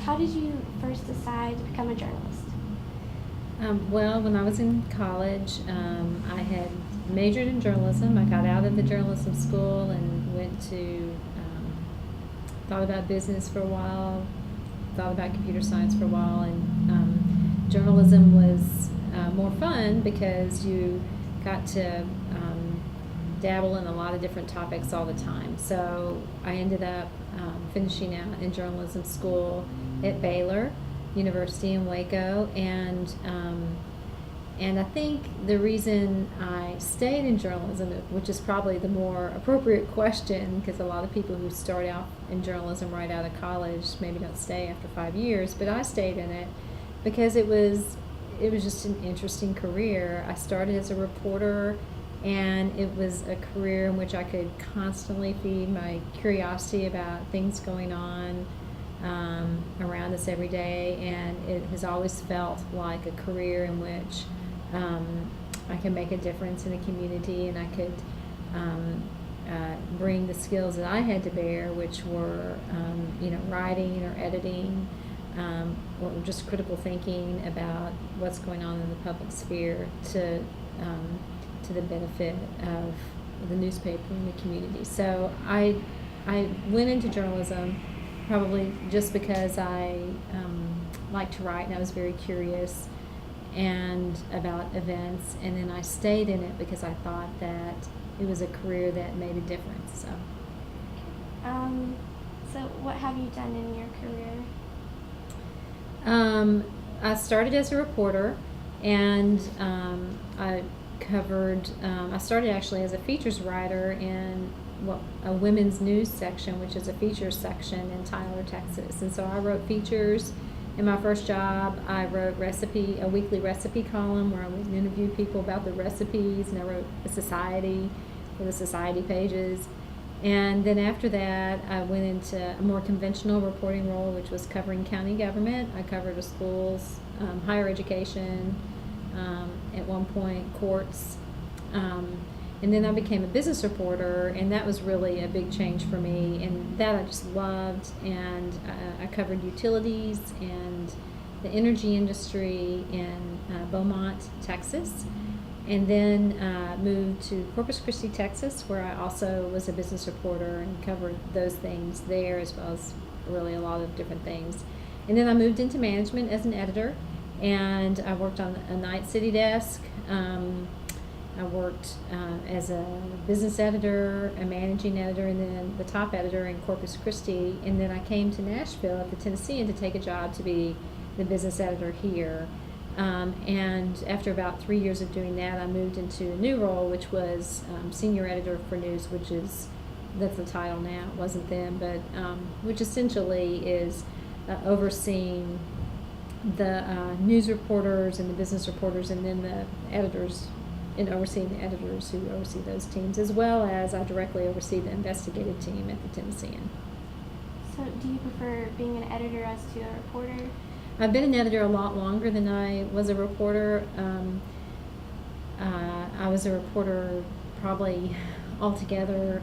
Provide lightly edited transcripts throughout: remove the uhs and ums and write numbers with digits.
How did you first decide to become a journalist? Well, when I was in college, I had majored in journalism. I got out of the journalism school and went to, thought about business for a while, thought about computer science for a while, and journalism was more fun because you got to dabble in a lot of different topics all the time. So I ended up finishing out in journalism school at Baylor University in Waco, and I think the reason I stayed in journalism, which is probably the more appropriate question, because a lot of people who start out in journalism right out of college maybe don't stay after 5 years, but I stayed in it because it was just an interesting career. I started as a reporter, and it was a career in which I could constantly feed my curiosity about things going on around us every day, and it has always felt like a career in which I can make a difference in the community, and I could bring the skills that I had to bear, which were writing or editing, or just critical thinking about what's going on in the public sphere to the benefit of the newspaper and the community. So I went into journalism probably just because I like to write, and I was very curious and about events, and then I stayed in it because I thought that it was a career that made a difference. So what have you done in your career? I started as a reporter, and I covered. I started actually as a features writer in a women's news section, which is a features section in Tyler, Texas. And so I wrote features. In my first job, I wrote a weekly recipe column where I would interview people about the recipes, and I wrote a society for the society pages. And then after that, I went into a more conventional reporting role, which was covering county government. I covered the schools, higher education, at one point courts. And then I became a business reporter, and that was really a big change for me, and that I just loved. And I covered utilities and the energy industry in Beaumont, Texas, and then moved to Corpus Christi, Texas, where I also was a business reporter and covered those things there, as well as really a lot of different things. And then I moved into management as an editor, and I worked on a night city desk. I worked as a business editor, a managing editor, and then the top editor in Corpus Christi. And then I came to Nashville at the Tennessean to take a job to be the business editor here. And after about 3 years of doing that, I moved into a new role, which was senior editor for news, that's the title now. It wasn't then, but which essentially is overseeing the news reporters and the business reporters, and then the editors, and overseeing the editors who oversee those teams, as well as I directly oversee the investigative team at the Tennessean. So do you prefer being an editor as to a reporter? I've been an editor a lot longer than I was a reporter. I was a reporter probably altogether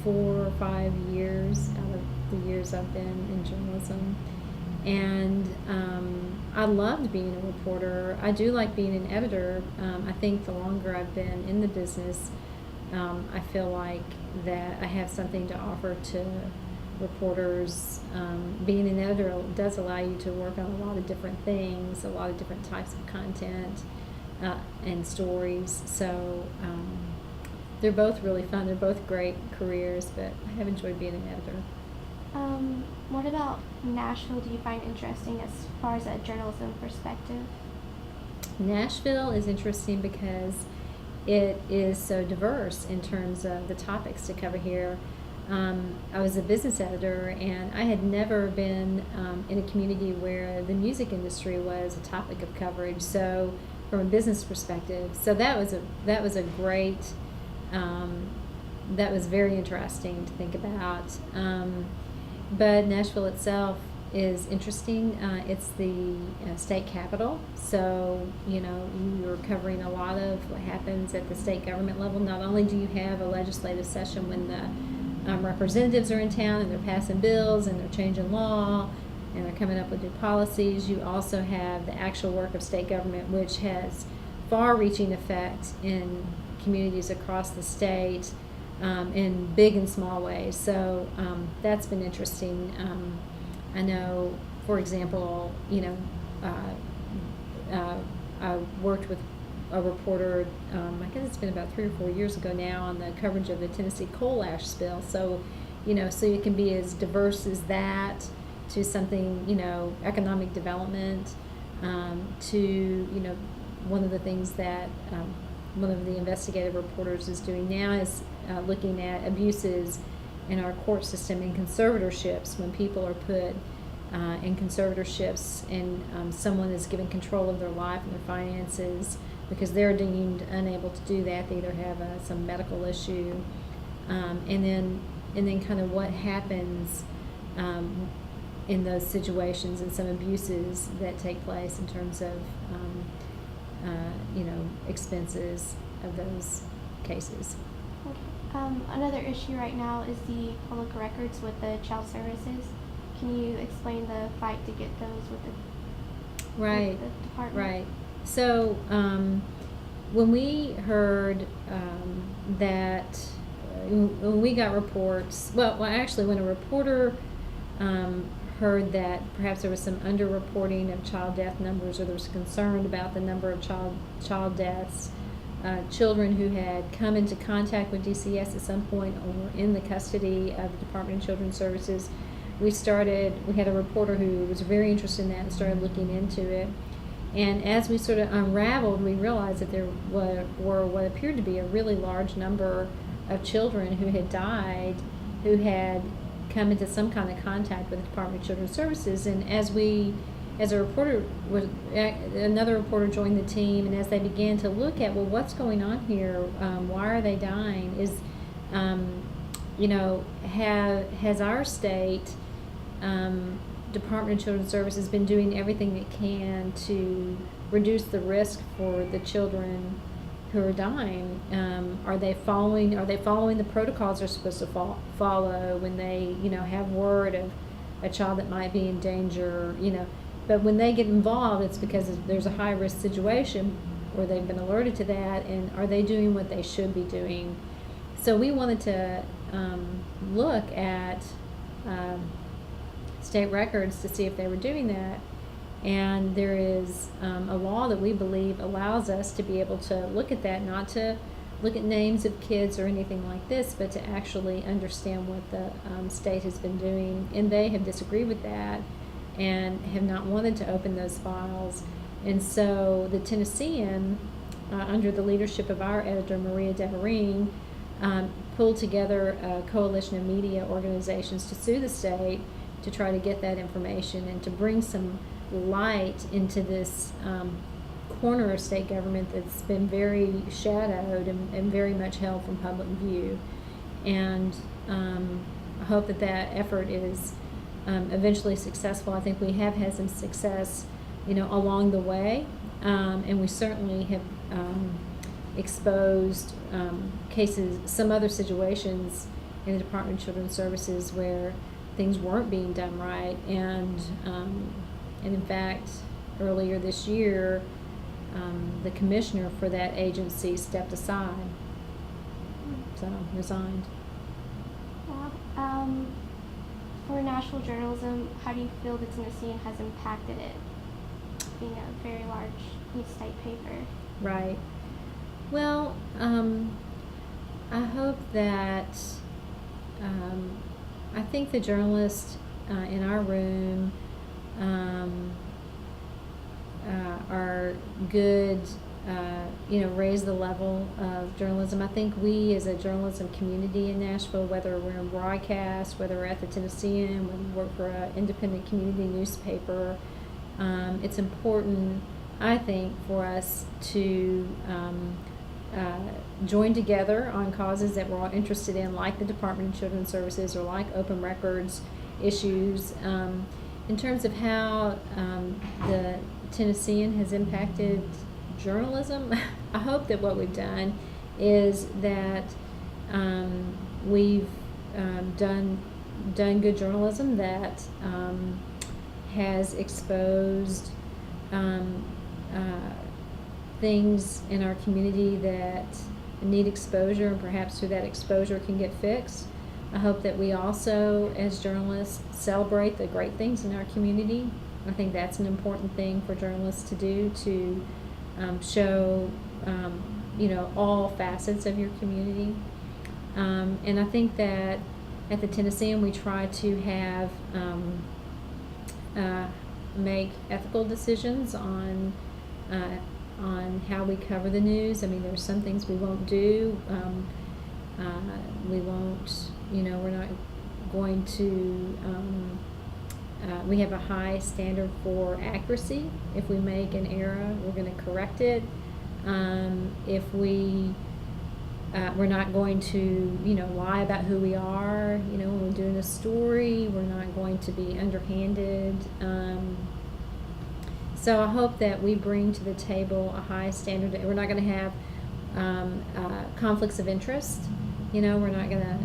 4 or 5 years out of the years I've been in journalism. And I loved being a reporter. I do like being an editor. I think the longer I've been in the business, I feel like that I have something to offer to reporters. Being an editor does allow you to work on a lot of different things, a lot of different types of content and stories. So they're both really fun. They're both great careers, but I have enjoyed being an editor. What about Nashville do you find interesting as far as a journalism perspective? Nashville is interesting because it is so diverse in terms of the topics to cover here. I was a business editor, and I had never been in a community where the music industry was a topic of coverage. So, from a business perspective, so that was a great. That was very interesting to think about. But Nashville itself is interesting. It's the state capital, so you're covering a lot of what happens at the state government level. Not only do you have a legislative session when the representatives are in town and they're passing bills and they're changing law and they're coming up with new policies. You also have the actual work of state government, which has far-reaching effects in communities across the state, in big and small ways. So that's been interesting. I know, for example, I worked with a reporter, I guess it's been about 3 or 4 years ago now, on the coverage of the Tennessee coal ash spill. So, so it can be as diverse as that to something, economic development, to, one of the things that one of the investigative reporters is doing now is looking at abuses in our court system and conservatorships, when people are put in conservatorships and someone is given control of their life and their finances because they're deemed unable to do that. They either have some medical issue, and then kind of what happens in those situations and some abuses that take place in terms of expenses of those cases. Okay. Another issue right now is the public records with the child services. Can you explain the fight to get those with the department? Right. So when we heard that, when we got reports, actually when a reporter heard that perhaps there was some underreporting of child death numbers, or there was concern about the number of child deaths, children who had come into contact with DCS at some point or were in the custody of the Department of Children's Services, we had a reporter who was very interested in that and started looking into it. And as we sort of unraveled, we realized that there were what appeared to be a really large number of children who had died, who had come into some kind of contact with the Department of Children's Services. And another reporter joined the team, and as they began to look at, what's going on here? Why are they dying? Has our state Department of Children's Services been doing everything it can to reduce the risk for the children who are dying? Are they following the protocols they're supposed to follow when they have word of a child that might be in danger? But when they get involved, it's because there's a high risk situation, or they've been alerted to that. And are they doing what they should be doing? So we wanted to look at state records to see if they were doing that. And there is a law that we believe allows us to be able to look at that, not to look at names of kids or anything like this, but to actually understand what the state has been doing. And they have disagreed with that and have not wanted to open those files. And so the Tennessean, under the leadership of our editor, Maria Deborah, pulled together a coalition of media organizations to sue the state to try to get that information and to bring some light into this corner of state government that's been very shadowed and very much held from public view. And I hope that effort is eventually successful. I think we have had some success, along the way, and we certainly have exposed cases, some other situations in the Department of Children's Services where things weren't being done right, and in fact, earlier this year, the commissioner for that agency stepped aside, so resigned. Wow. For national journalism, how do you feel the Tennessean has impacted it, being a very large state paper? Right. Well, I hope that I think the journalists in our room are good, raise the level of journalism. I think we as a journalism community in Nashville, whether we're in broadcast, whether we're at the Tennessean, whether we work for an independent community newspaper, it's important, I think, for us to join together on causes that we're all interested in, like the Department of Children's Services or like open records issues. In terms of how the Tennessean has impacted journalism, I hope that what we've done is that we've done good journalism that has exposed things in our community that need exposure, and perhaps through that exposure can get fixed. I hope that we also, as journalists, celebrate the great things in our community. I think that's an important thing for journalists to do, to show all facets of your community. And I think that at the Tennessean we try to have make ethical decisions on how we cover the news. I mean, there's some things we won't do. We won't, we're not going to, we have a high standard for accuracy. If we make an error, we're going to correct it. If we're not going to, lie about who we are. When we're doing a story, we're not going to be underhanded. So I hope that we bring to the table a high standard. We're not going to have conflicts of interest. We're not going to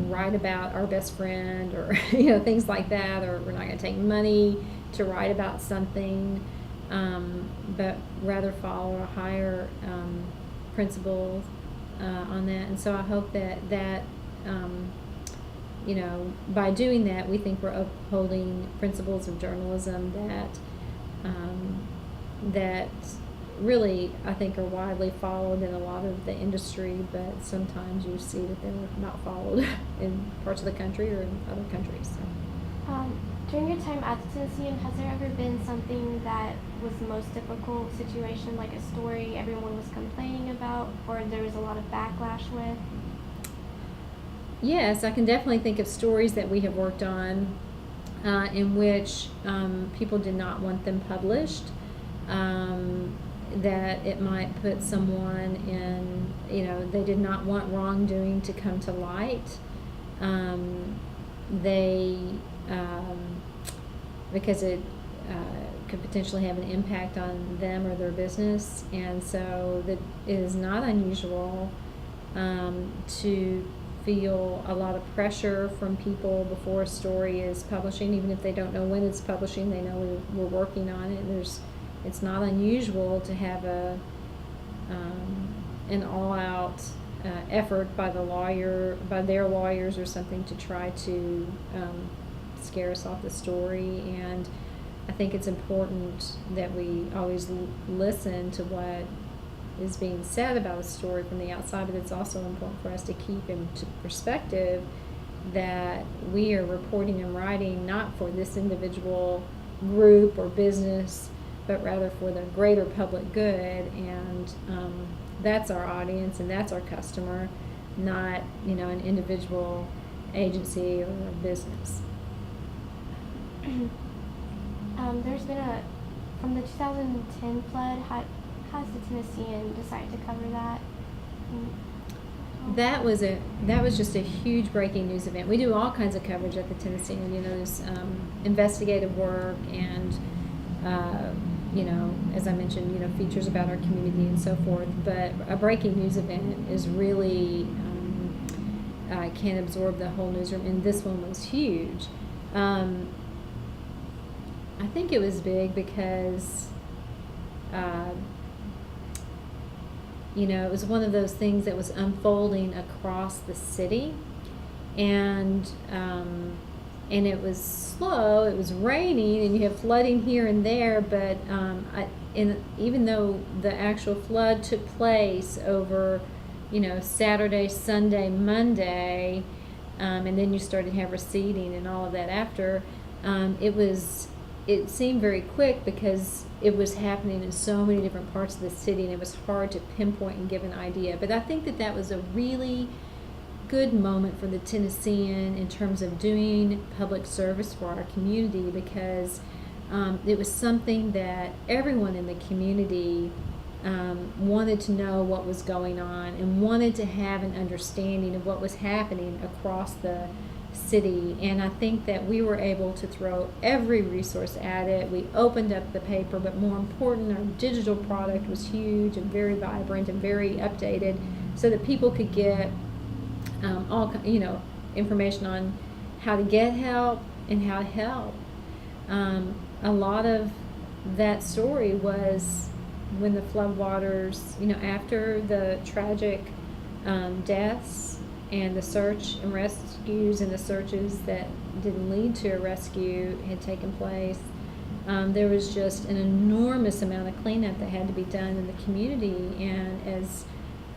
write about our best friend or things like that, or we're not going to take money to write about something, but rather follow a higher principle on that. And so I hope that by doing that, we think we're upholding principles of journalism that really, I think, are widely followed in a lot of the industry, but sometimes you see that they're not followed in parts of the country or in other countries. So. During your time at the Tennessean, has there ever been something that was the most difficult situation, like a story everyone was complaining about, or there was a lot of backlash with? Yes, I can definitely think of stories that we have worked on in which people did not want them published, that it might put someone in, they did not want wrongdoing to come to light. Because it could potentially have an impact on them or their business, and so that it is not unusual to feel a lot of pressure from people before a story is publishing. Even if they don't know when it's publishing, they know we're working on it. It's not unusual to have an all-out effort by their lawyers or something to try to scare us off the story. And I think it's important that we always listen to what is being said about a story from the outside, but it's also important for us to keep into perspective that we are reporting and writing not for this individual group or business, but rather for the greater public good, and that's our audience and that's our customer, not an individual agency or a business. There's been from the 2010 flood, how has the Tennessean decided to cover that? That was just a huge breaking news event. We do all kinds of coverage at the Tennessean. There's investigative work and as I mentioned, features about our community and so forth. But a breaking news event is really can absorb the whole newsroom, and this one was huge. I think it was big because it was one of those things that was unfolding across the city, and it was slow. It was raining, and you have flooding here and there. But even though the actual flood took place over, Saturday, Sunday, Monday, and then you started to have receding and all of that after, it seemed very quick because it was happening in so many different parts of the city, and it was hard to pinpoint and give an idea. But I think that was a really good moment for the Tennessean in terms of doing public service for our community, because it was something that everyone in the community wanted to know what was going on and wanted to have an understanding of what was happening across the city. And I think that we were able to throw every resource at it. We opened up the paper, but more important, our digital product was huge and very vibrant and very updated, so that people could get information on how to get help and how to help. A lot of that story was when the floodwaters, after the tragic deaths and the search and rescues and the searches that didn't lead to a rescue had taken place. There was just an enormous amount of cleanup that had to be done in the community, and as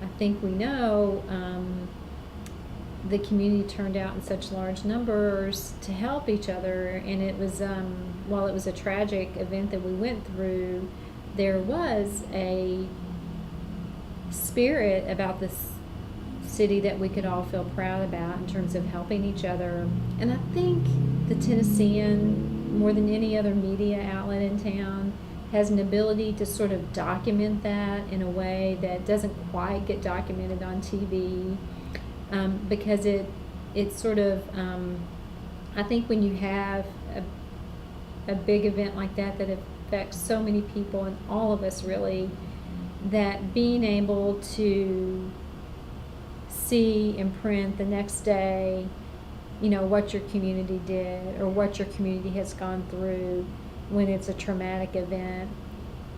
I think we know, the community turned out in such large numbers to help each other, and it was, while it was a tragic event that we went through, there was a spirit about this city that we could all feel proud about in terms of helping each other. And I think the Tennessean, more than any other media outlet in town, has an ability to sort of document that in a way that doesn't quite get documented on TV, because it's sort of, I think when you have a big event like that affects so many people and all of us really, that being able to see and print the next day, what your community did or what your community has gone through when it's a traumatic event,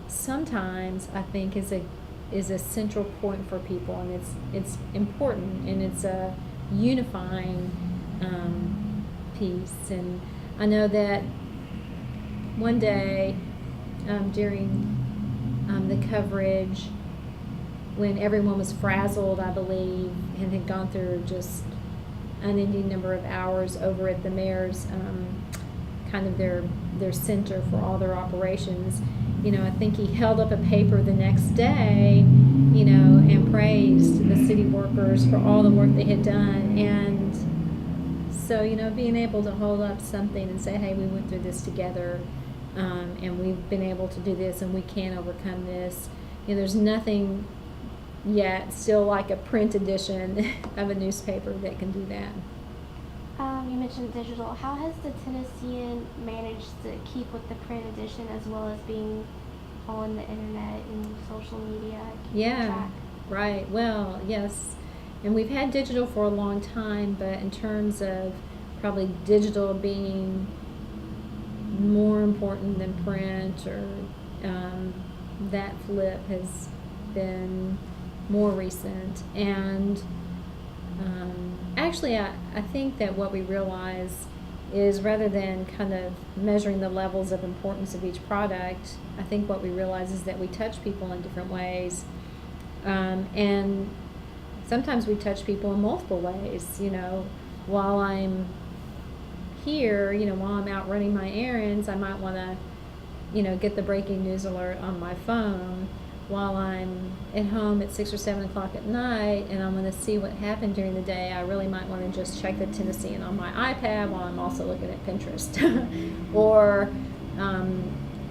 sometimes I think is a central point for people, and it's important, and it's a unifying piece. And I know that one day during the coverage, when everyone was frazzled, I believe, and had gone through just unending number of hours over at the mayor's kind of their center for all their operations, I think he held up a paper the next day, and praised the city workers for all the work they had done. And so, being able to hold up something and say, hey, we went through this together, and we've been able to do this, and we can overcome this. There's nothing yet still like a print edition of a newspaper that can do that. You mentioned digital. How has the Tennessean managed to keep with the print edition as well as being on the internet and social media? Yeah, right. Well, yes. And we've had digital for a long time, but in terms of probably digital being more important than print, or that flip has been more recent. And actually, I think that what we realize is, rather than kind of measuring the levels of importance of each product, I think what we realize is that we touch people in different ways. And sometimes we touch people in multiple ways. While I'm here, while I'm out running my errands, I might want to, get the breaking news alert on my phone. While I'm at home at 6 or 7 o'clock at night and I'm going to see what happened during the day, I really might want to just check the Tennessean on my iPad while I'm also looking at Pinterest. Or,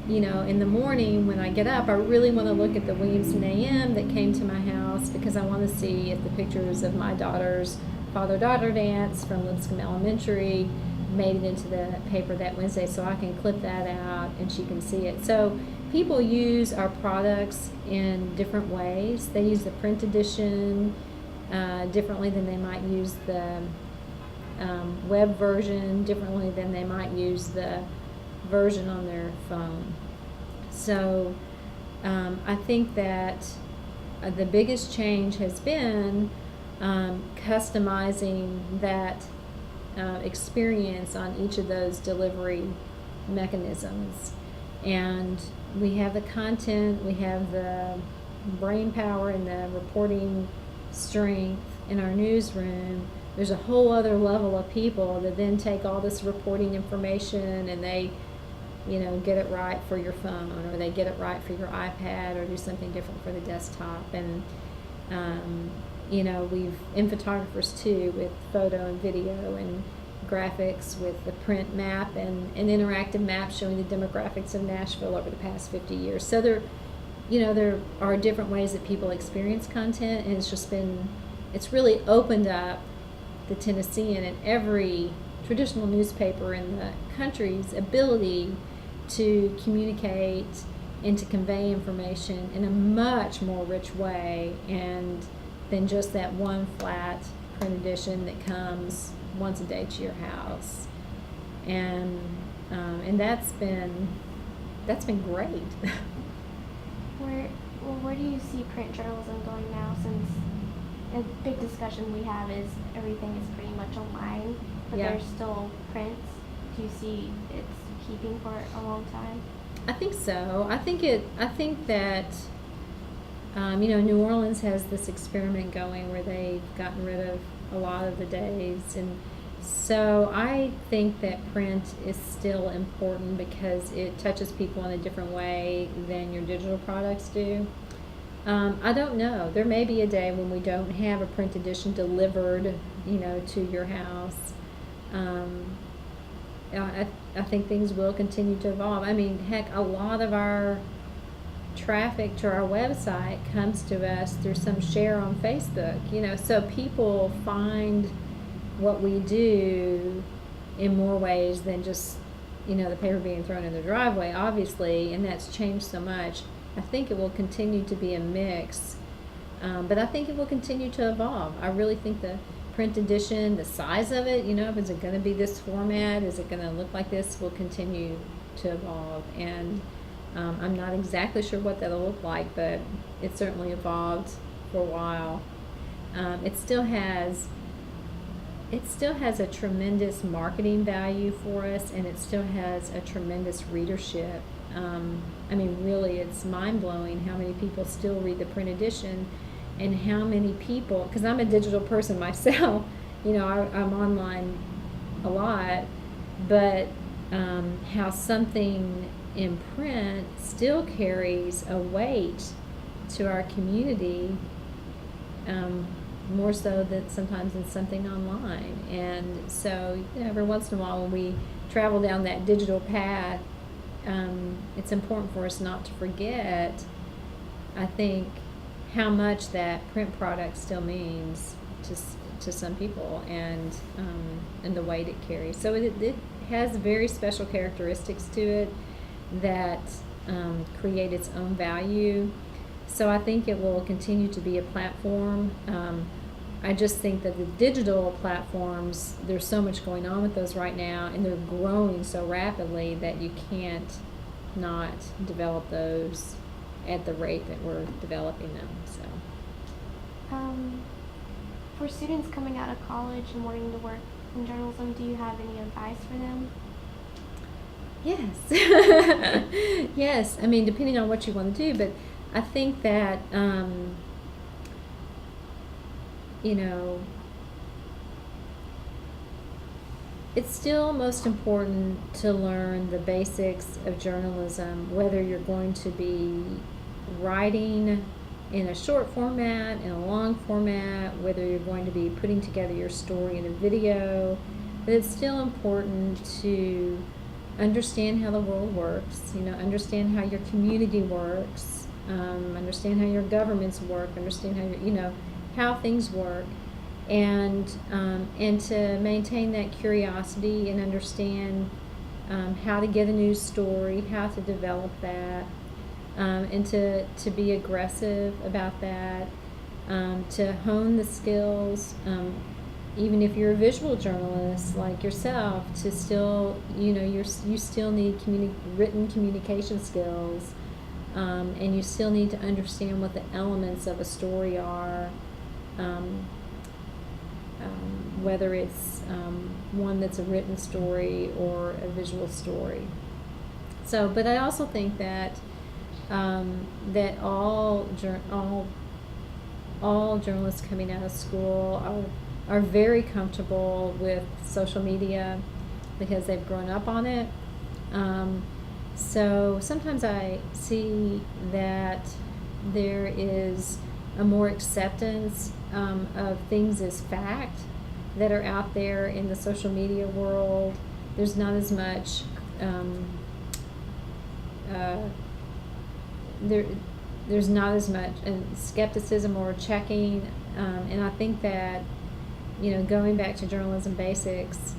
in the morning when I get up, I really want to look at the Williamson AM that came to my house, because I want to see if the pictures of my daughter's father-daughter dance from Lipscomb Elementary made it into the paper that Wednesday, so I can clip that out and she can see it. So people use our products in different ways. They use the print edition differently than they might use the web version, differently than they might use the version on their phone. So I think that the biggest change has been customizing that experience on each of those delivery mechanisms. And we have the content, we have the brain power and the reporting strength in our newsroom. There's a whole other level of people that then take all this reporting information and they, get it right for your phone, or they get it right for your iPad, or do something different for the desktop. And, we've, in photographers too, with photo and video and graphics, with the print map and an interactive map showing the demographics of Nashville over the past 50 years. So there are different ways that people experience content, and it's really opened up the Tennessean and every traditional newspaper in the country's ability to communicate and to convey information in a much more rich way, and than just that one flat print edition that comes once a day to your house, and that's been great. Where do you see print journalism going now? Since a big discussion we have is everything is pretty much online, but Yeah. there's still prints. Do you see it's keeping for a long time? I think so. I think that New Orleans has this experiment going where they've gotten rid of a lot of the days, and so I think that print is still important because it touches people in a different way than your digital products do. I don't know. There may be a day when we don't have a print edition delivered, to your house. I think things will continue to evolve. I mean, heck, a lot of our traffic to our website comes to us through some share on Facebook, so people find what we do in more ways than just, the paper being thrown in the driveway, obviously, and that's changed so much. I think it will continue to be a mix, but I think it will continue to evolve. I really think the print edition, the size of it, is it going to be this format? Is it going to look like this? Will continue to evolve, and I'm not exactly sure what that'll look like, but it certainly evolved for a while. It still has a tremendous marketing value for us, and it still has a tremendous readership. Really, it's mind-blowing how many people still read the print edition, and how many people, because I'm a digital person myself, I'm online a lot, but how something in print still carries a weight to our community, more so than sometimes than something online. And so every once in a while when we travel down that digital path, it's important for us not to forget, I think, how much that print product still means to some people, and the weight it carries. So it has very special characteristics to it that create its own value. So I think it will continue to be a platform. I just think that the digital platforms, there's so much going on with those right now, and they're growing so rapidly that you can't not develop those at the rate that we're developing them. So, for students coming out of college and wanting to work in journalism, do you have any advice for them? Yes. Yes. I mean, depending on what you want to do, but I think that, it's still most important to learn the basics of journalism, whether you're going to be writing in a short format, in a long format, whether you're going to be putting together your story in a video. But it's still important to understand how the world works, understand how your community works, understand how your governments work, understand how how things work, and to maintain that curiosity and understand how to get a news story, how to develop that, and to be aggressive about that, to hone the skills. Even if you're a visual journalist like yourself, to still, you still need written communication skills, and you still need to understand what the elements of a story are, whether it's one that's a written story or a visual story. So, but I also think that that all journalists coming out of school are very comfortable with social media because they've grown up on it. So sometimes I see that there is a more acceptance of things as fact that are out there in the social media world. There's not as much there's not as much skepticism or checking, and I think that going back to journalism basics,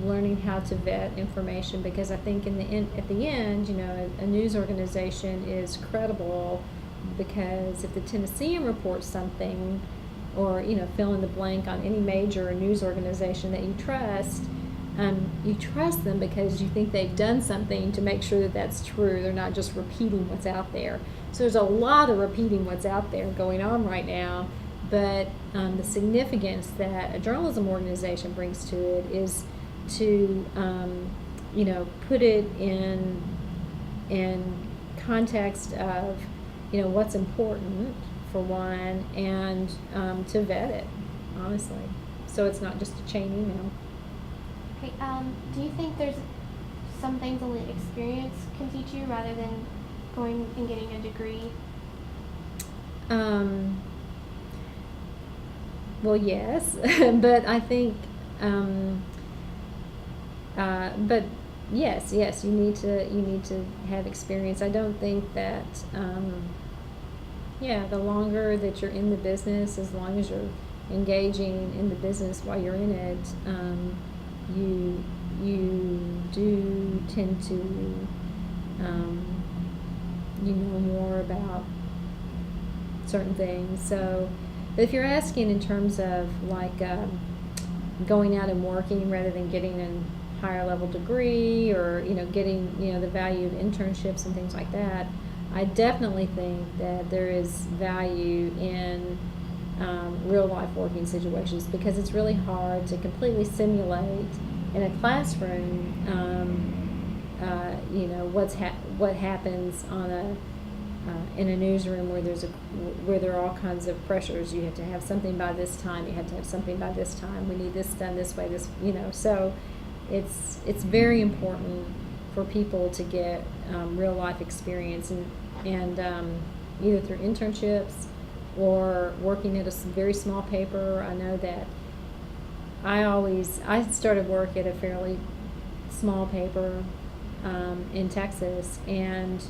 learning how to vet information, because I think at the end, a news organization is credible because if the Tennessean reports something, or fill in the blank on any major news organization that you trust them because you think they've done something to make sure that that's true. They're not just repeating what's out there. So there's a lot of repeating what's out there going on right now, but the significance that a journalism organization brings to it is to put it in context of what's important for one, and to vet it honestly, so it's not just a chain email. Okay. Do you think there's some things only experience can teach you rather than going and getting a degree? Well, yes, but I think, but yes, you need to have experience. I don't think that, the longer that you're in the business, as long as you're engaging in the business while you're in it, you do tend to, know more about certain things. So, but if you're asking in terms of like going out and working rather than getting a higher level degree, or getting the value of internships and things like that, I definitely think that there is value in real life working situations, because it's really hard to completely simulate in a classroom what happens on in a newsroom where there are all kinds of pressures. You have to have something by this time. You have to have something by this time. We need this done this way. So it's very important for people to get real life experience, and either through internships or working at a very small paper. I know that I started work at a fairly small paper in Texas, and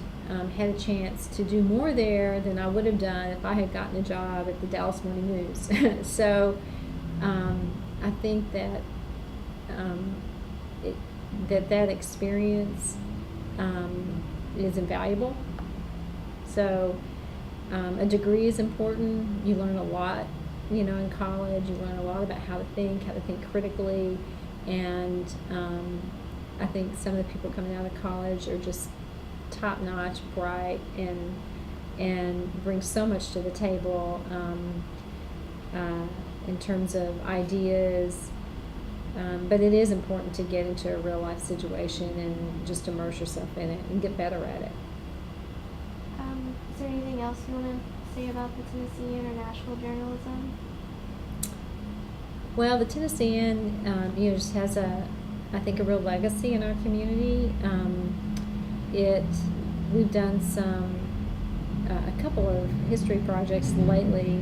had a chance to do more there than I would have done if I had gotten a job at the Dallas Morning News. So I think that that experience is invaluable. So a degree is important. You learn a lot, in college. You learn a lot about how to think critically, and I think some of the people coming out of college are just top-notch, bright, and bring so much to the table in terms of ideas. But it is important to get into a real-life situation and just immerse yourself in it and get better at it. Is there anything else you want to say about the Tennessean or Nashville journalism? Well, the Tennessean, just has a real legacy in our community. We've done a couple of history projects lately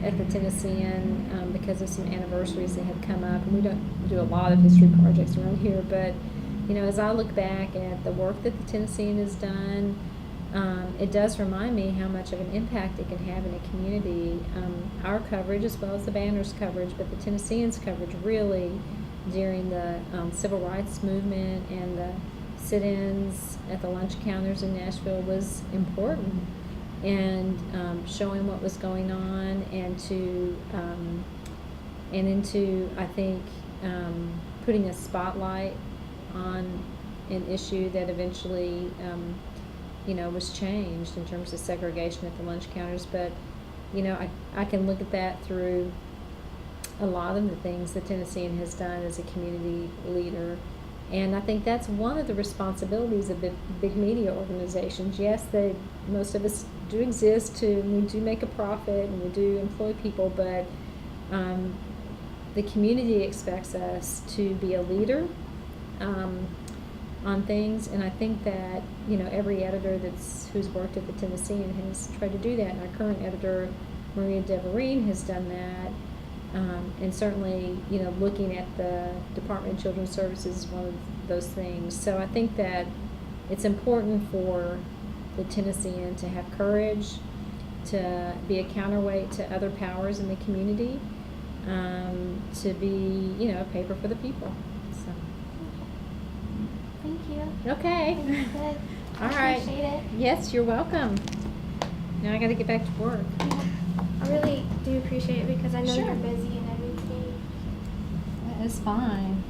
at the Tennessean because of some anniversaries that had come up, and we don't do a lot of history projects around here, but as I look back at the work that the Tennessean has done, it does remind me how much of an impact it can have in a community. Our coverage, as well as the Banner's coverage, but the Tennessean's coverage really during the civil rights movement and the sit-ins at the lunch counters in Nashville was important, and showing what was going on, and into I think putting a spotlight on an issue that eventually was changed in terms of segregation at the lunch counters. But I can look at that through a lot of the things the Tennessean has done as a community leader. And I think that's one of the responsibilities of big media organizations. Yes, most of us do exist we do make a profit, and we do employ people, but the community expects us to be a leader on things. And I think that every editor who's worked at the Tennessean has tried to do that. And our current editor, Maria Deborah, has done that. And certainly, looking at the Department of Children's Services is one of those things. So I think that it's important for the Tennessean to have courage, to be a counterweight to other powers in the community, to be, a paper for the people. So. Thank you. Okay. Good. All right. Appreciate it. Yes, you're welcome. Now I got to get back to work. Yeah. I really do appreciate it because I know Sure. you're busy and everything. That is fine.